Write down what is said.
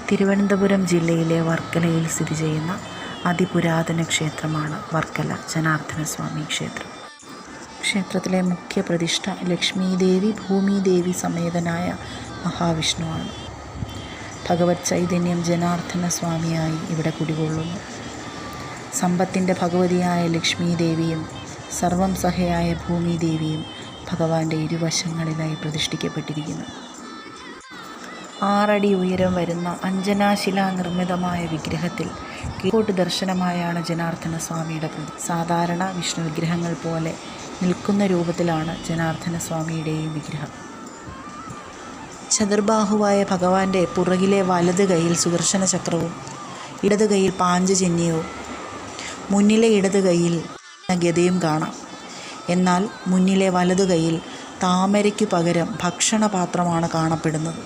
തിരുവനന്തപുരം ജില്ലയിലെ വർക്കലയിൽ സ്ഥിതി ചെയ്യുന്ന അതിപുരാതന ക്ഷേത്രമാണ് വർക്കല ജനാർദ്ദനസ്വാമി ക്ഷേത്രം. ക്ഷേത്രത്തിലെ മുഖ്യ പ്രതിഷ്ഠ ലക്ഷ്മീദേവി ഭൂമിദേവി സമേതനായ മഹാവിഷ്ണുവാണ്. ഭഗവത് ചൈതന്യം ജനാർദ്ദനസ്വാമിയായി ഇവിടെ കുടികൊള്ളുന്നു. സമ്പത്തിൻ്റെ ഭഗവതിയായ ലക്ഷ്മീദേവിയും സർവം സഹയായ ഭൂമിദേവിയും ഭഗവാന്റെ ഇരുവശങ്ങളിലായി പ്രതിഷ്ഠിക്കപ്പെട്ടിരിക്കുന്നു. 6 അടി ഉയരം വരുന്ന അഞ്ജനാശിലാ നിർമ്മിതമായ വിഗ്രഹത്തിൽ കിഴക്കോട്ട് ദർശനമായാണ് ജനാർദ്ദനസ്വാമിയുടെ പ്രതി. സാധാരണ വിഷ്ണു വിഗ്രഹങ്ങൾ പോലെ നിൽക്കുന്ന രൂപത്തിലാണ് ജനാർദ്ദനസ്വാമിയുടെയും വിഗ്രഹം. ചതുർബാഹുവായ ഭഗവാന്റെ പുറകിലെ വലത് കൈയിൽ സുദർശന ചക്രവും ഇടത് കൈയിൽ പാഞ്ചജന്യവും മുന്നിലെ ഇടത് കൈയിൽ ഗദയും കാണാം. എന്നാൽ മുന്നിലെ വലതു കൈയിൽ താമരയ്ക്കു പകരം ഭക്ഷണപാത്രമാണ് കാണപ്പെടുന്നത്.